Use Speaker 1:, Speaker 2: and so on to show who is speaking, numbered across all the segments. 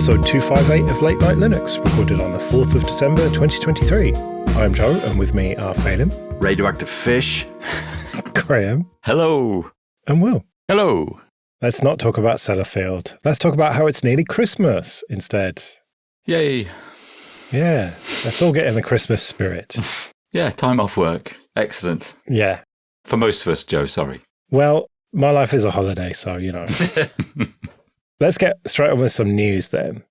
Speaker 1: episode 258 of Late Night Linux, recorded on the 4th of December 2023. I'm Joe, and with me are Phelim,
Speaker 2: Radioactive Fish,
Speaker 1: Graham,
Speaker 3: hello,
Speaker 1: and Will.
Speaker 3: Hello.
Speaker 1: Let's not talk about Sellafield. Let's talk about how it's nearly Christmas instead.
Speaker 3: Yay.
Speaker 1: Yeah, let's all get in the Christmas spirit.
Speaker 3: Yeah, time off work. Excellent.
Speaker 1: Yeah.
Speaker 3: For most of us, Joe, sorry.
Speaker 1: Well, my life is a holiday, so, you know. Let's get straight on with some news then.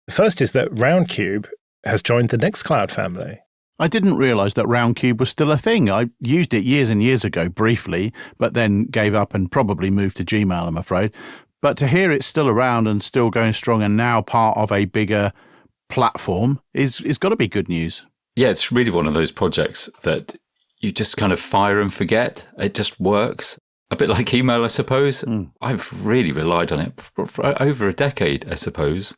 Speaker 1: The first is that Roundcube has joined the Nextcloud family.
Speaker 4: I didn't realise that Roundcube was still a thing. I used it years and years ago briefly, but then gave up and probably moved to Gmail, I'm afraid. But to hear it's still around and still going strong and now part of a bigger platform is got to be good news.
Speaker 3: Yeah, it's really one of those projects that you just kind of fire and forget. It just works. A bit like email, I suppose. I've really relied on it for over a decade, I suppose.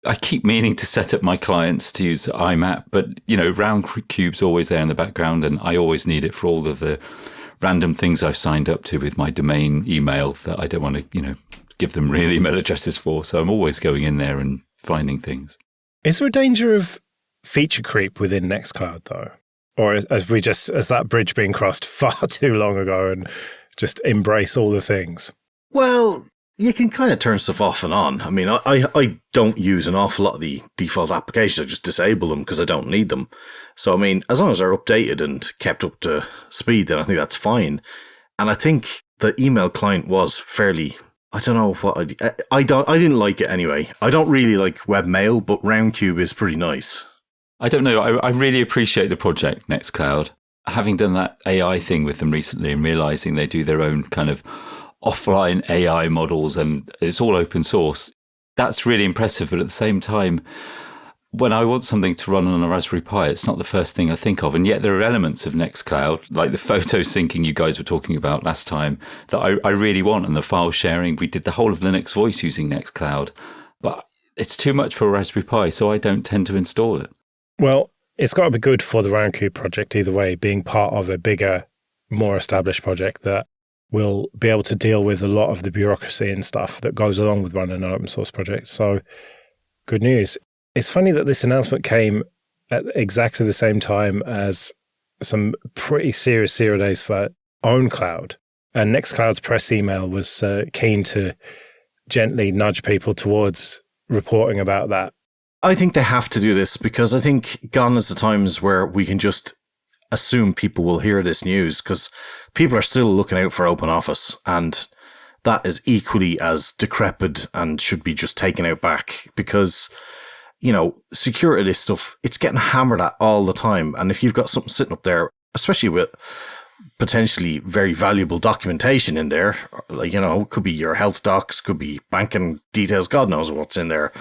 Speaker 3: I keep meaning to set up my clients to use IMAP, but, you know, Roundcube's always there in the background, and I always need it for all of the random things I've signed up to with my domain email that I don't want to, you know, give them real email addresses for. So I'm always going in there and finding things.
Speaker 1: Is there a danger of feature creep within Nextcloud, though? Or as that bridge being crossed far too long ago and just embrace all the things?
Speaker 2: Well, you can kind of turn stuff off and on. I mean, I don't use an awful lot of the default applications. I just disable them because I don't need them. So, I mean, as long as they're updated and kept up to speed, then I think that's fine. And I think the email client was fairly... I don't know what I didn't like it anyway. I don't really like webmail, but Roundcube is pretty nice.
Speaker 3: I don't know. I really appreciate the project, Nextcloud. Having done that AI thing with them recently and realizing they do their own kind of offline AI models and it's all open source, that's really impressive. But at the same time, when I want something to run on a Raspberry Pi, it's not the first thing I think of. And yet there are elements of Nextcloud, like the photo syncing you guys were talking about last time, that I really want. And the file sharing, we did the whole of Linux Voice using Nextcloud. But it's too much for a Raspberry Pi, so I don't tend to install it.
Speaker 1: Well, it's got to be good for the Roundcube project either way, being part of a bigger, more established project that will be able to deal with a lot of the bureaucracy and stuff that goes along with running an open source project. So, good news. It's funny that this announcement came at exactly the same time as some pretty serious zero days for OwnCloud. And Nextcloud's press email was keen to gently nudge people towards reporting about that.
Speaker 2: I think they have to do this because I think gone is the times where we can just assume people will hear this news because people are still looking out for OpenOffice and that is equally as decrepit and should be just taken out back because, you know, security stuff, it's getting hammered at all the time. And if you've got something sitting up there, especially with potentially very valuable documentation in there, like, you know, could be your health docs, could be banking details, God knows what's in there.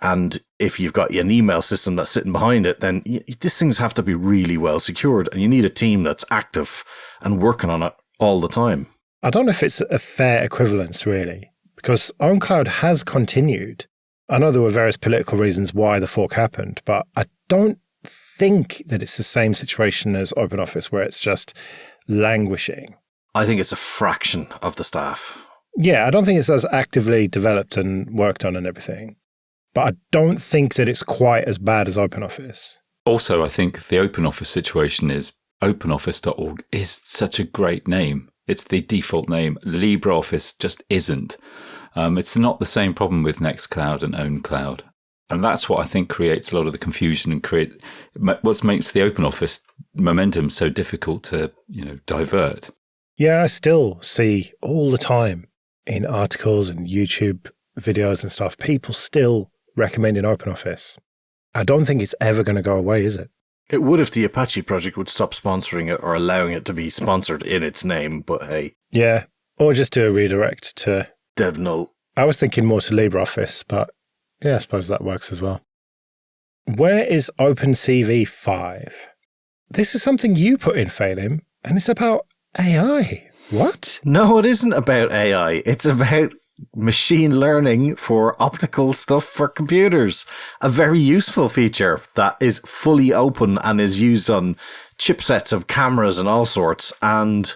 Speaker 2: And if you've got an email system that's sitting behind it, then these things have to be really well secured. And you need a team that's active and working on it all the time.
Speaker 1: I don't know if it's a fair equivalence, really, because OwnCloud has continued. I know there were various political reasons why the fork happened, but I don't think that it's the same situation as OpenOffice where it's just languishing.
Speaker 2: I think it's a fraction of the staff.
Speaker 1: Yeah, I don't think it's as actively developed and worked on and everything. But I don't think that it's quite as bad as OpenOffice.
Speaker 3: Also, I think the OpenOffice situation is openoffice.org is such a great name. It's the default name. LibreOffice just isn't. It's not the same problem with Nextcloud and OwnCloud. And that's what I think creates a lot of the confusion and what makes the OpenOffice momentum so difficult to, you know, divert.
Speaker 1: Yeah, I still see all the time in articles and YouTube videos and stuff, people still recommending OpenOffice. I don't think it's ever going to go away, is it?
Speaker 2: It would if the Apache project would stop sponsoring it or allowing it to be sponsored in its name, but hey.
Speaker 1: Yeah, or just do a redirect to...
Speaker 2: DevNull.
Speaker 1: I was thinking more to LibreOffice, but yeah, I suppose that works as well. Where is OpenCV 5? This is something you put in, Phelim, and it's about AI. What?
Speaker 2: No, it isn't about AI. It's about machine learning for optical stuff for computers. A very useful feature that is fully open and is used on chipsets of cameras and all sorts. And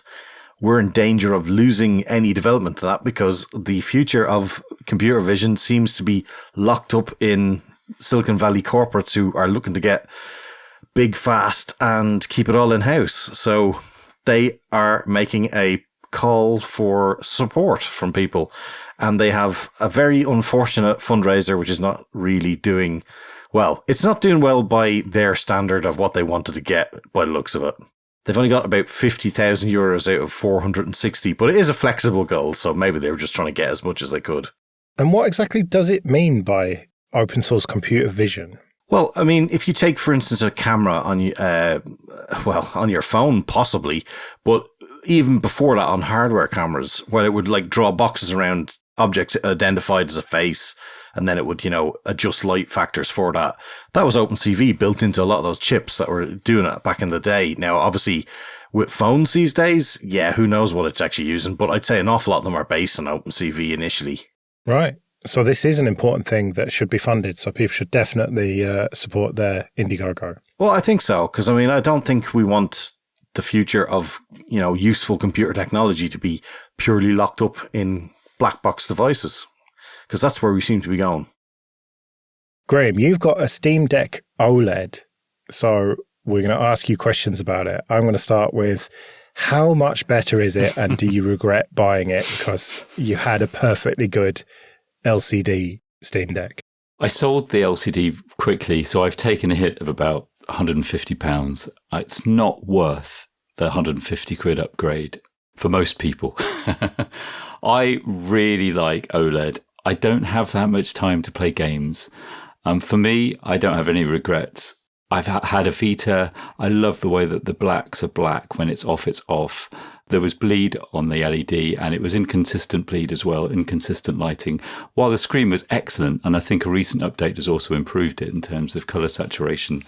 Speaker 2: we're in danger of losing any development to that because the future of computer vision seems to be locked up in Silicon Valley corporates who are looking to get big fast and keep it all in-house. So they are making a call for support from people, and they have a very unfortunate fundraiser which is not really doing well. It's not doing well by their standard of what they wanted to get by the looks of it. They've only got about 50,000 euros out of 460, but it is a flexible goal, so maybe they were just trying to get as much as they could.
Speaker 1: And what exactly does it mean by open source computer vision?
Speaker 2: Well, I mean, if you take, for instance, a camera on on your phone, possibly, but even before that on hardware cameras, where it would like draw boxes around objects identified as a face, and then it would, adjust light factors for that. That was OpenCV built into a lot of those chips that were doing it back in the day. Now, obviously, with phones these days, who knows what it's actually using, but I'd say an awful lot of them are based on OpenCV initially.
Speaker 1: Right. So this is an important thing that should be funded. So people should definitely support their Indiegogo.
Speaker 2: Well, I think so, because I don't think we want the future of useful computer technology to be purely locked up in black box devices, because that's where we seem to be going.
Speaker 1: Graham, you've got a Steam Deck OLED, so we're going to ask you questions about it. I'm going to start with, how much better is it, and do you regret buying it because you had a perfectly good LCD Steam Deck?
Speaker 3: I sold the LCD quickly, so I've taken a hit of about £150. It's not worth the 150 quid upgrade for most people. I really like OLED. I don't have that much time to play games. For me, I don't have any regrets. I've had a Vita. I love the way that the blacks are black. When it's off. There was bleed on the LED, and it was inconsistent bleed as well, inconsistent lighting, while the screen was excellent. And I think a recent update has also improved it in terms of color saturation.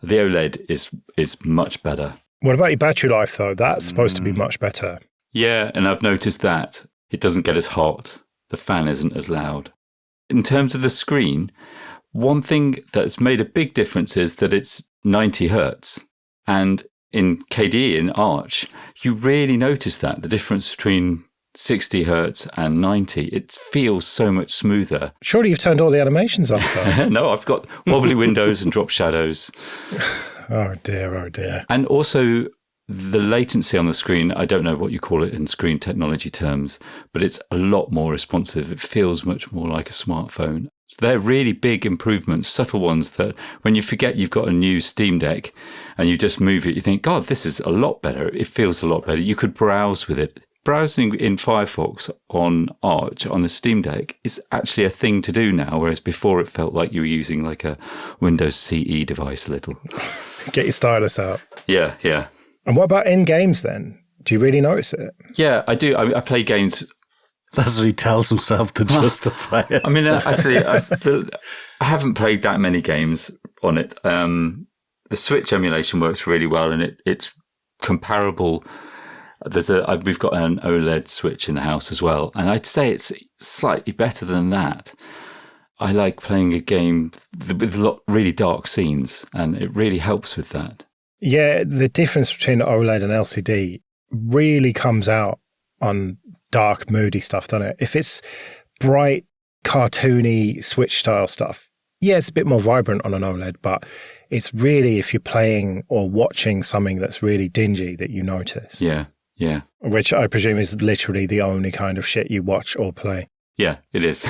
Speaker 3: The OLED is much better.
Speaker 1: What about your battery life, though? That's supposed to be much better.
Speaker 3: Yeah, and I've noticed that it doesn't get as hot. The fan isn't as loud. In terms of the screen, one thing that's made a big difference is that it's 90 hertz. And in KDE, in Arch, you really notice that, the difference between 60 hertz and 90. It feels so much smoother.
Speaker 1: Surely you've turned all the animations off, though.
Speaker 3: No, I've got wobbly windows and drop shadows.
Speaker 1: Oh dear.
Speaker 3: And also the latency on the screen, I don't know what you call it in screen technology terms, but it's a lot more responsive. It feels much more like a smartphone. So they're really big improvements, subtle ones that when you forget you've got a new Steam Deck and you just move it, you think, God, this is a lot better. It feels a lot better. You could browse with it. Browsing in Firefox on Arch on a Steam Deck is actually a thing to do now, whereas before it felt like you were using like a Windows CE device a little.
Speaker 1: Get your stylus out.
Speaker 3: Yeah.
Speaker 1: And what about in games then? Do you really notice it?
Speaker 3: Yeah, I do. I play games.
Speaker 2: That's what he tells himself to justify it.
Speaker 3: I mean, actually, I haven't played that many games on it. The Switch emulation works really well, and it's comparable. We've got an OLED Switch in the house as well, and I'd say it's slightly better than that. I like playing a game with really dark scenes, and it really helps with that.
Speaker 1: Yeah, the difference between OLED and LCD really comes out on dark, moody stuff, doesn't it? If it's bright, cartoony, Switch-style stuff, yeah, it's a bit more vibrant on an OLED, but it's really if you're playing or watching something that's really dingy that you notice.
Speaker 3: Yeah.
Speaker 1: Which I presume is literally the only kind of shit you watch or play.
Speaker 3: Yeah, it is.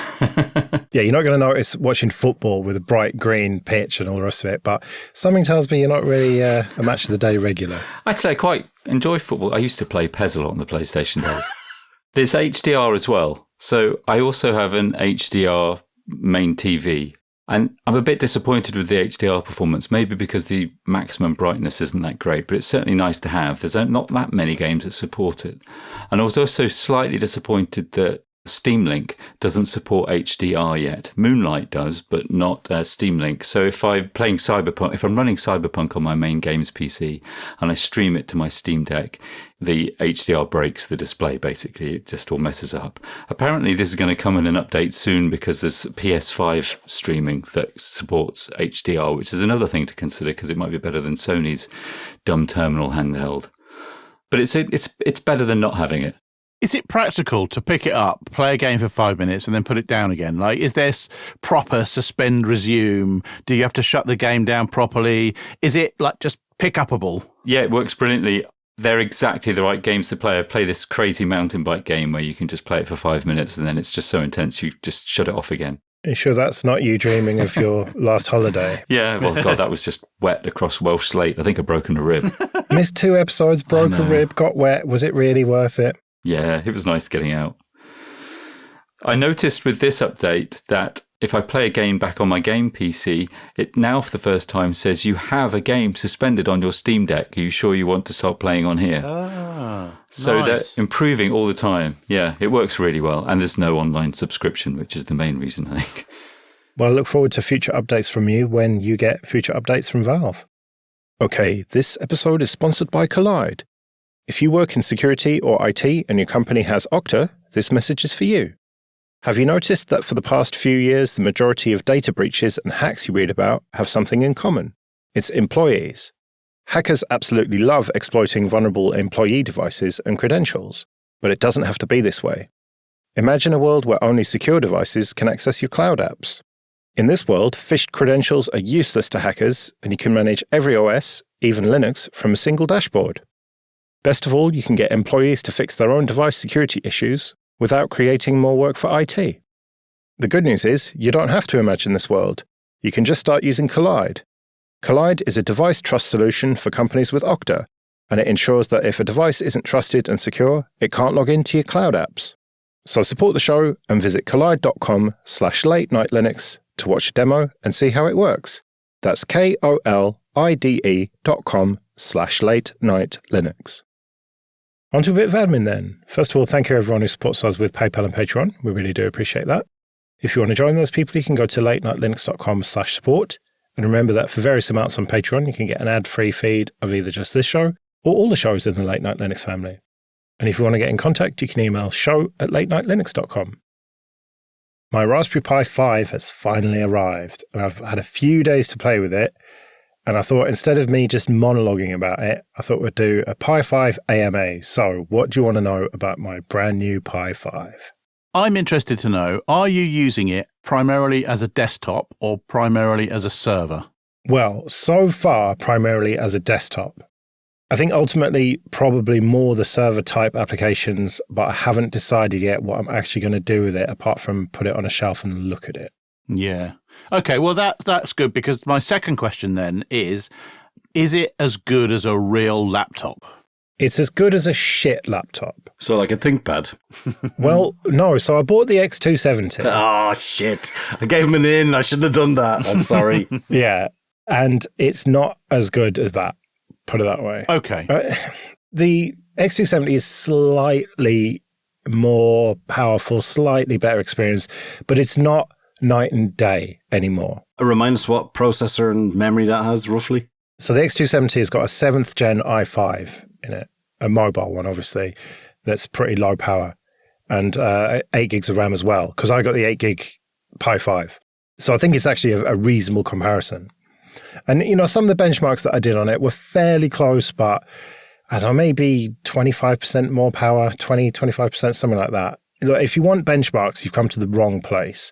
Speaker 1: Yeah, you're not going to notice watching football with a bright green pitch and all the rest of it, but something tells me you're not really a match of the day regular.
Speaker 3: Actually, I quite enjoy football. I used to play PES a lot on the PlayStation days. There's HDR as well. So I also have an HDR main TV. And I'm a bit disappointed with the HDR performance, maybe because the maximum brightness isn't that great, but it's certainly nice to have. There's not that many games that support it. And I was also slightly disappointed that Steam Link doesn't support HDR yet. Moonlight does, but not Steam Link. So if I'm running Cyberpunk on my main games PC and I stream it to my Steam Deck, the HDR breaks the display, basically. It just all messes up. Apparently, this is going to come in an update soon because there's PS5 streaming that supports HDR, which is another thing to consider because it might be better than Sony's dumb terminal handheld. But it's better than not having it.
Speaker 4: Is it practical to pick it up, play a game for 5 minutes, and then put it down again? Like, is there proper suspend, resume? Do you have to shut the game down properly? Is it like just pick upable?
Speaker 3: Yeah, it works brilliantly. They're exactly the right games to play. I play this crazy mountain bike game where you can just play it for 5 minutes and then it's just so intense you just shut it off again.
Speaker 1: Are you sure that's not you dreaming of your last holiday?
Speaker 3: Yeah, well, God, that was just wet across Welsh slate. I think I've broken a rib.
Speaker 1: Missed 2 episodes, broke a rib, got wet. Was it really worth it?
Speaker 3: Yeah, it was nice getting out. I noticed with this update that if I play a game back on my game PC, it now for the first time says you have a game suspended on your Steam Deck. Are you sure you want to start playing on here? So
Speaker 4: nice.
Speaker 3: they're improving all the time. Yeah, it works really well. And there's no online subscription, which is the main reason, I think.
Speaker 1: Well, I look forward to future updates from you when you get future updates from Valve. Okay, this episode is sponsored by Kolide. If you work in security or IT and your company has Okta, this message is for you. Have you noticed that for the past few years, the majority of data breaches and hacks you read about have something in common? It's employees. Hackers absolutely love exploiting vulnerable employee devices and credentials, but it doesn't have to be this way. Imagine a world where only secure devices can access your cloud apps. In this world, phished credentials are useless to hackers, and you can manage every OS, even Linux, from a single dashboard. Best of all, you can get employees to fix their own device security issues without creating more work for IT. The good news is, you don't have to imagine this world. You can just start using Kolide. Kolide is a device trust solution for companies with Okta, and it ensures that if a device isn't trusted and secure, it can't log into your cloud apps. So support the show and visit kolide.com/late-night-linux to watch a demo and see how it works. That's kolide.com/late-night-linux. On to a bit of admin then. First of all, thank you everyone who supports us with PayPal and Patreon. We really do appreciate that. If you want to join those people, you can go to latenightlinux.com/support. And remember that for various amounts on Patreon, you can get an ad-free feed of either just this show or all the shows in the Late Night Linux family. And if you want to get in contact, you can email show@latenightlinux.com. My Raspberry Pi 5 has finally arrived, and I've had a few days to play with it. And I thought instead of me just monologuing about it, I thought we'd do a Pi 5 AMA. So what do you want to know about my brand new Pi 5?
Speaker 4: I'm interested to know, are you using it primarily as a desktop or primarily as a server?
Speaker 1: Well, so far, primarily as a desktop. I think ultimately probably more the server type applications, but I haven't decided yet what I'm actually going to do with it apart from put it on a shelf and look at it.
Speaker 4: Yeah. Okay, well, that's good, because my second question then is it as good as a real laptop?
Speaker 1: It's as good as a shit laptop.
Speaker 2: So like a ThinkPad?
Speaker 1: Well, no. So I bought the X270.
Speaker 2: Oh, shit. I gave him an in. I shouldn't have done that. I'm sorry.
Speaker 1: Yeah. And it's not as good as that. Put it that way.
Speaker 4: Okay.
Speaker 1: The X270 is slightly more powerful, slightly better experience, but it's not night and day anymore.
Speaker 2: Remind us what processor and memory that has, roughly?
Speaker 1: So the X270 has got a 7th gen i5 in it, a mobile one, obviously, that's pretty low power, and 8 gigs of RAM as well, because I got the 8 gig Pi 5. So I think it's actually a reasonable comparison. And, you know, some of the benchmarks that I did on it were fairly close, but I don't know, maybe 25% more power, 25%, something like that. Look, if you want benchmarks, you've come to the wrong place.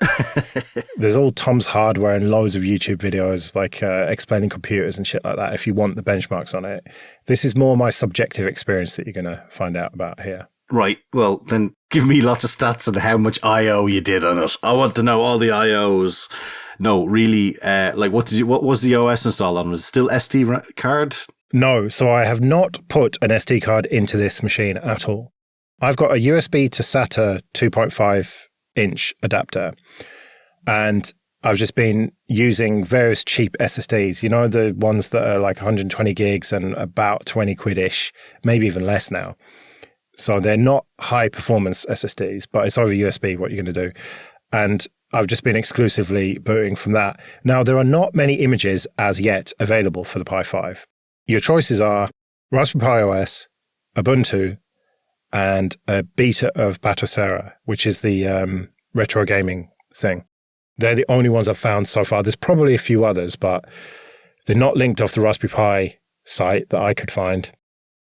Speaker 1: There's all Tom's Hardware and loads of YouTube videos like explaining computers and shit like that if you want the benchmarks on it. This is more my subjective experience that you're going to find out about here.
Speaker 2: Right. Well, then give me lots of stats on how much I/O you did on it. I want to know all the I/Os. No, really, like what was the OS installed on? Was it still SD card?
Speaker 1: No, so I have not put an SD card into this machine at all. I've got a USB to SATA 2.5-inch adapter, and I've just been using various cheap SSDs, you know, the ones that are like 120 gigs and about 20 quid-ish, maybe even less now. So they're not high-performance SSDs, but it's over USB, what you're going to do. And I've just been exclusively booting from that. Now, there are not many images as yet available for the Pi 5. Your choices are Raspberry Pi OS, Ubuntu, and a beta of Batocera, which is the retro gaming thing. They're the only ones I've found so far. There's probably a few others, but they're not linked off the Raspberry Pi site that I could find.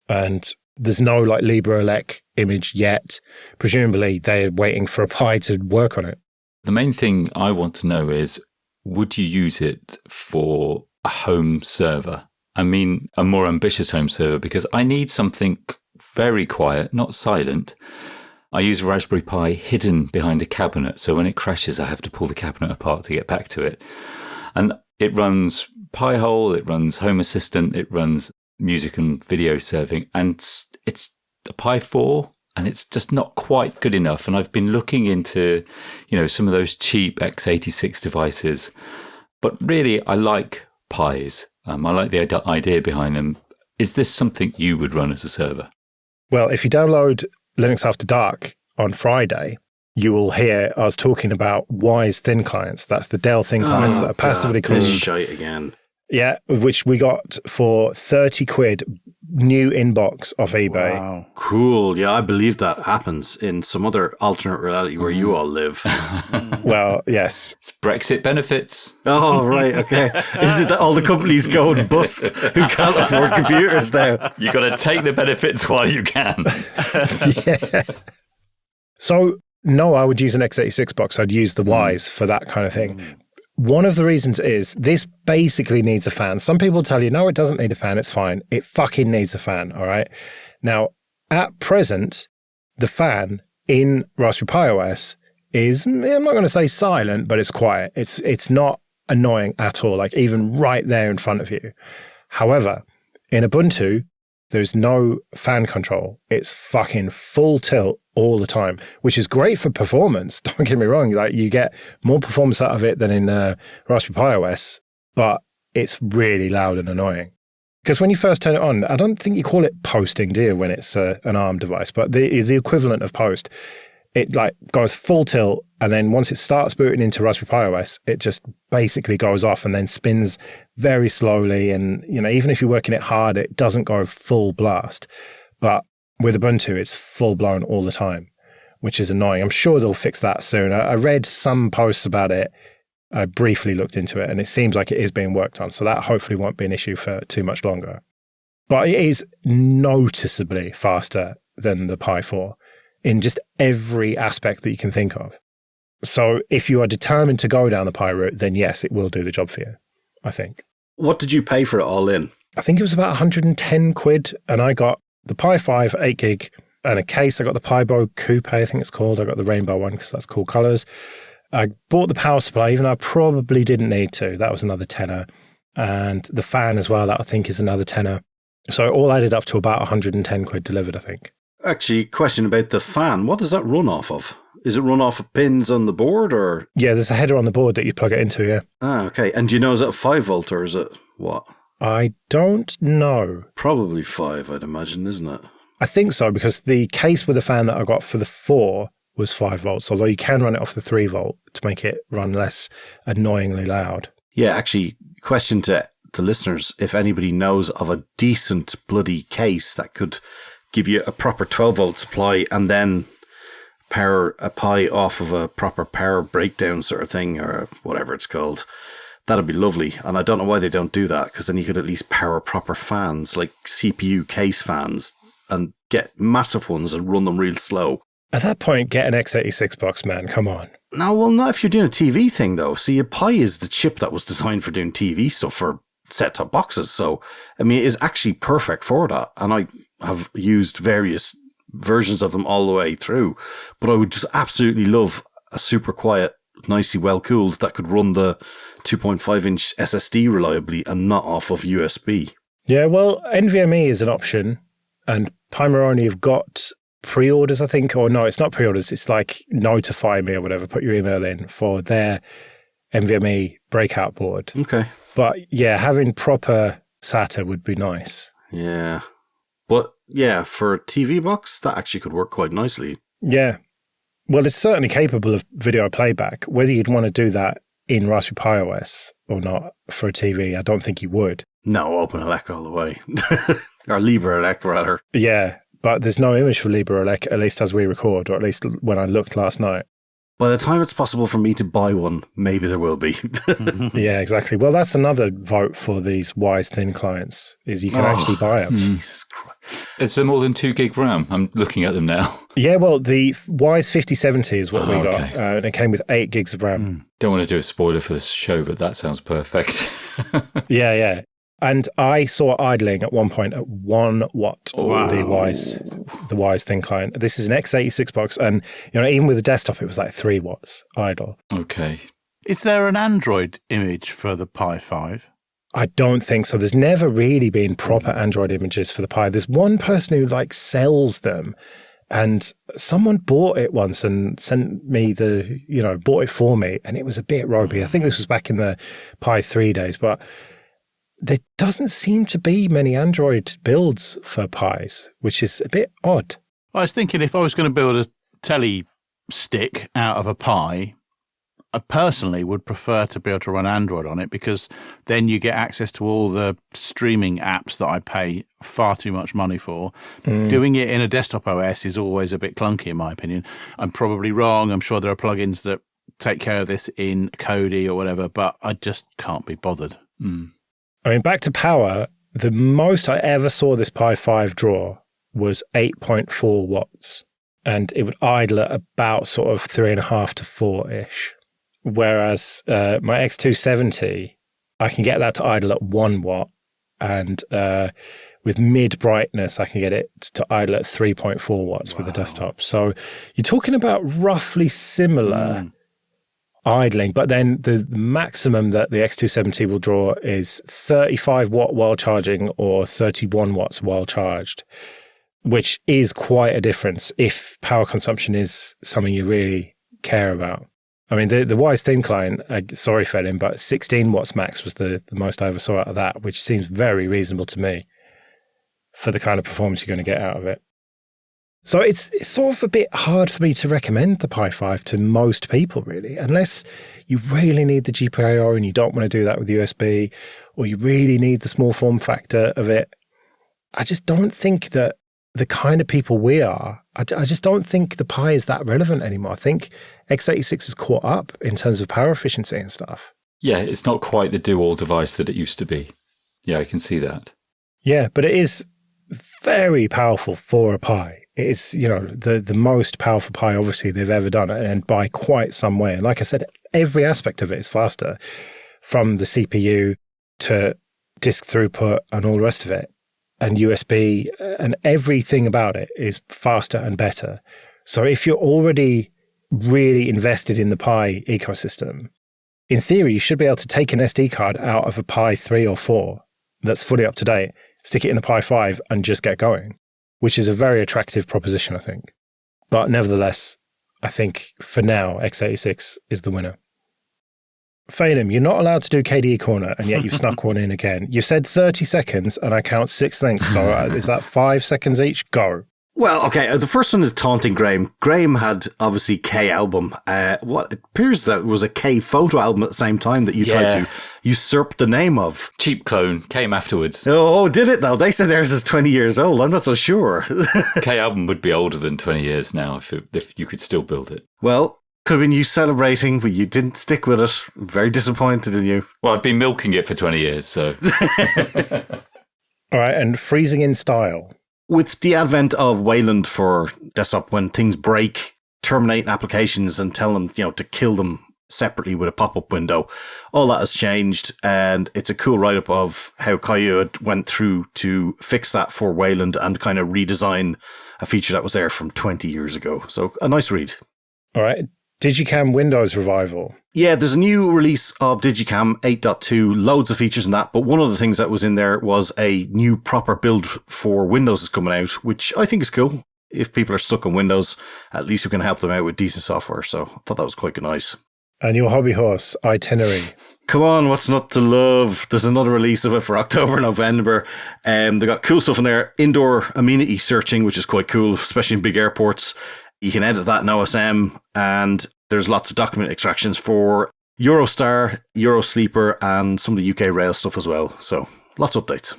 Speaker 1: And There's no like LibreElec image yet. Presumably they're waiting for a Pi to work on it.
Speaker 3: The main thing I want to know is, would you use it for a home server? I mean, a more ambitious home server, because I need something very quiet, not silent. I use Raspberry Pi hidden behind a cabinet, so when it crashes, I have to pull the cabinet apart to get back to it. And it runs Pi-hole, it runs Home Assistant, it runs music and video serving, and it's a Pi 4, and it's just not quite good enough. And I've been looking into, some of those cheap x86 devices, but really, I like Pis. I like the idea behind them. Is this something you would run as a server?
Speaker 1: Well, if you download Linux After Dark on Friday, you will hear us talking about Wise thin clients. That's the Dell thin clients that are passively cooled.
Speaker 5: This shite again.
Speaker 1: Yeah, which we got for 30 quid, new inbox off eBay.
Speaker 4: Wow.
Speaker 5: Cool. Yeah, I believe that happens in some other alternate reality where you all live.
Speaker 1: Well, yes.
Speaker 3: It's Brexit benefits.
Speaker 5: Oh, right. Okay. Is it that all the companies go and bust who can't afford computers now?
Speaker 3: You got to take the benefits while you can.
Speaker 1: Yeah. So, no, I would use an x86 box. I'd use the Wise for that kind of thing. One of the reasons is this basically needs a fan. Some people tell you, no, it doesn't need a fan. It's fine. It fucking needs a fan. All right. Now, at present, the fan in Raspberry Pi OS is, I'm not going to say silent, but it's quiet. It's not annoying at all, like even right there in front of you. However, in Ubuntu, there's no fan control. It's fucking full tilt all the time, which is great for performance. Don't get me wrong. Like you get more performance out of it than in Raspberry Pi OS, but it's really loud and annoying. Because when you first turn it on, I don't think you call it posting, do you, when it's an ARM device, but the equivalent of post, it like goes full tilt, and then once it starts booting into Raspberry Pi OS, it just basically goes off and then spins very slowly. And, even if you're working it hard, it doesn't go full blast. But with Ubuntu, it's full blown all the time, which is annoying. I'm sure they'll fix that soon. I read some posts about it. I briefly looked into it, and it seems like it is being worked on. So that hopefully won't be an issue for too much longer. But it is noticeably faster than the Pi 4 in just every aspect that you can think of. So if you are determined to go down the Pi route, then yes, it will do the job for you, I think.
Speaker 5: What did you pay for it all in?
Speaker 1: I think it was about 110 quid, and I got the Pi 5, 8 gig, and a case. I got the Pibo Coupe, I think it's called. I got the rainbow one because that's cool colours. I bought the power supply, even though I probably didn't need to. That was another tenner. And the fan as well, that I think is another tenner. So it all added up to about 110 quid delivered, I think.
Speaker 5: Actually, question about the fan. What does that run off of? Is it run off of pins on the board or?
Speaker 1: Yeah, there's a header on the board that you plug it into, yeah.
Speaker 5: Ah, okay. And do you know, is it a 5 volt or is it what?
Speaker 1: I don't know.
Speaker 5: Probably 5, I'd imagine, isn't it?
Speaker 1: I think so, because the case with the fan that I got for the 4 was 5 volts, although you can run it off the 3 volt to make it run less annoyingly loud.
Speaker 5: Yeah, actually, question to the listeners, if anybody knows of a decent bloody case that could give you a proper 12 volt supply and then power a Pi off of a proper power breakdown sort of thing, or whatever it's called, that'd be lovely. And I don't know why they don't do that, because then you could at least power proper fans, like CPU case fans, and get massive ones and run them real slow.
Speaker 1: At that point, get an x86 box, man. Come on.
Speaker 5: No, well, not if you're doing a TV thing, though. See, a Pi is the chip that was designed for doing TV stuff for set-top boxes. So, I mean, it is actually perfect for that. And I have used various versions of them all the way through. But I would just absolutely love a super quiet, nicely well-cooled that could run the 2.5-inch SSD reliably and not off of USB.
Speaker 1: Yeah, well, NVMe is an option. And Pimeroni have got pre-orders, I think, or no, it's not pre-orders. It's like notify me or whatever. Put your email in for their NVMe breakout board.
Speaker 5: Okay.
Speaker 1: But yeah, having proper SATA would be nice.
Speaker 5: Yeah. But yeah, for a TV box, that actually could work quite nicely.
Speaker 1: Yeah. Well, it's certainly capable of video playback. Whether you'd want to do that in Raspberry Pi OS or not for a TV, I don't think you would.
Speaker 5: No, OpenELEC all the way. Or LibreElec, rather. Yeah.
Speaker 1: But there's no image for LibreElec, at least as we record, or at least when I looked last night.
Speaker 5: By the time it's possible for me to buy one, maybe there will be.
Speaker 1: Yeah, exactly. Well, that's another vote for these Wise thin clients, is you can actually buy them.
Speaker 5: Jesus Christ.
Speaker 3: Is there more than 2 gig RAM? I'm looking at them now.
Speaker 1: Yeah, well, the Wise 5070 is what we got.
Speaker 3: Okay.
Speaker 1: And it came with 8 gigs of RAM.
Speaker 3: Don't want to do a spoiler for this show, but that sounds perfect.
Speaker 1: Yeah. And I saw idling at one point at 1 watt.
Speaker 3: Wow.
Speaker 1: The Wise thin client. This is an x86 box, and even with the desktop, it was like 3 watts idle.
Speaker 3: Okay.
Speaker 4: Is there an Android image for the Pi 5?
Speaker 1: I don't think so. There's never really been proper Android images for the Pi. There's one person who sells them, and someone bought it once and sent me bought it for me, and it was a bit ropey. I think this was back in the Pi 3 days, but there doesn't seem to be many Android builds for Pis, which is a bit odd.
Speaker 4: I was thinking if I was going to build a telly stick out of a Pi, I personally would prefer to be able to run Android on it, because then you get access to all the streaming apps that I pay far too much money for. Doing it in a desktop OS is always a bit clunky, in my opinion. I'm probably wrong. I'm sure there are plugins that take care of this in KDE or whatever, but I just can't be bothered.
Speaker 1: I mean, back to power, the most I ever saw this Pi 5 draw was 8.4 watts, and it would idle at about sort of 3.5 to 4-ish. Whereas my X270, I can get that to idle at 1 watt, and with mid brightness, I can get it to idle at 3.4 watts with the desktop. So you're talking about roughly similar idling, but then the maximum that the X270 will draw is 35 watt while charging or 31 watts while charged, which is quite a difference if power consumption is something you really care about. I mean, the Wise Thin client, sorry Fedin, but 16 watts max was the most I ever saw out of that, which seems very reasonable to me for the kind of performance you're going to get out of it. So it's sort of a bit hard for me to recommend the Pi 5 to most people, really, unless you really need the GPIO and you don't want to do that with USB, or you really need the small form factor of it. I just don't think that the kind of people we are, I just don't think the Pi is that relevant anymore. I think x86 has caught up in terms of power efficiency and stuff.
Speaker 3: Yeah, it's not quite the do-all device that it used to be. Yeah, I can see that.
Speaker 1: Yeah, but it is very powerful for a Pi. It is, the most powerful Pi, obviously, they've ever done, and by quite some way. And like I said, every aspect of it is faster, from the CPU to disk throughput and all the rest of it, and USB, and everything about it is faster and better. So if you're already really invested in the Pi ecosystem, in theory, you should be able to take an SD card out of a Pi 3 or 4 that's fully up to date, stick it in a Pi 5 and just get going, which is a very attractive proposition, I think. But nevertheless, I think for now, x86 is the winner. Phelim, you're not allowed to do KDE Korner, and yet you've snuck one in again. You said 30 seconds, and I count 6 links, so is that 5 seconds each? Go.
Speaker 5: Well, okay, the first one is taunting Graham. Graham had, obviously, K album. What appears that was a K photo album at the same time that you tried to usurp the name of.
Speaker 3: Cheap clone came afterwards.
Speaker 5: Oh, did it though? They said theirs is 20 years old. I'm not so sure.
Speaker 3: K album would be older than 20 years now if you could still build it.
Speaker 5: Well, could have been you celebrating, but you didn't stick with it. I'm very disappointed in you.
Speaker 3: Well, I've been milking it for 20 years, so.
Speaker 1: All right, and freezing in style.
Speaker 5: With the advent of Wayland for desktop, when things break, terminate applications and tell them, to kill them separately with a pop-up window, all that has changed, and it's a cool write-up of how Caillou went through to fix that for Wayland and kind of redesign a feature that was there from 20 years ago. So a nice read.
Speaker 1: All right. Digicam Windows revival.
Speaker 5: Yeah, there's a new release of Digicam 8.2, loads of features in that, but one of the things that was in there was a new proper build for Windows is coming out, which I think is cool. If people are stuck on Windows, at least we can help them out with decent software, so I thought that was quite nice.
Speaker 1: And your hobby horse, Itinerary.
Speaker 5: Come on, what's not to love? There's another release of it for October, November. They got cool stuff in there. Indoor amenity searching, which is quite cool, especially in big airports. You can edit that in OSM, and there's lots of document extractions for Eurostar, Eurosleeper, and some of the UK rail stuff as well. So lots of updates.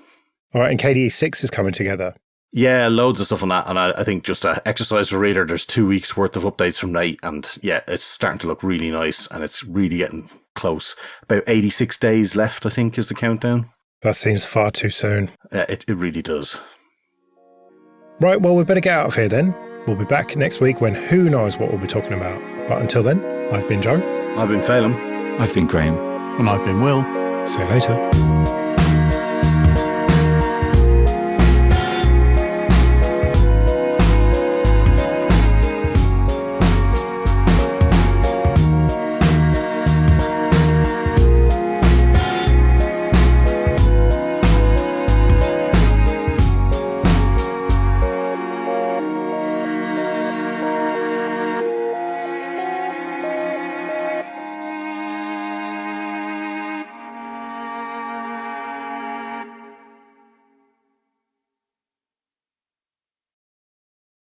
Speaker 1: All right, and KDE 6 is coming together.
Speaker 5: Yeah, loads of stuff on that. And I think just an exercise for Reader, there's 2 weeks worth of updates from late. And yeah, it's starting to look really nice, and it's really getting close. About 86 days left, I think, is the countdown.
Speaker 1: That seems far too soon.
Speaker 5: It really does.
Speaker 1: Right, well, we better get out of here then. We'll be back next week when who knows what we'll be talking about. But until then, I've been Joe.
Speaker 5: I've been Phelan.
Speaker 3: I've been Graham.
Speaker 4: And I've been Will.
Speaker 1: See you later.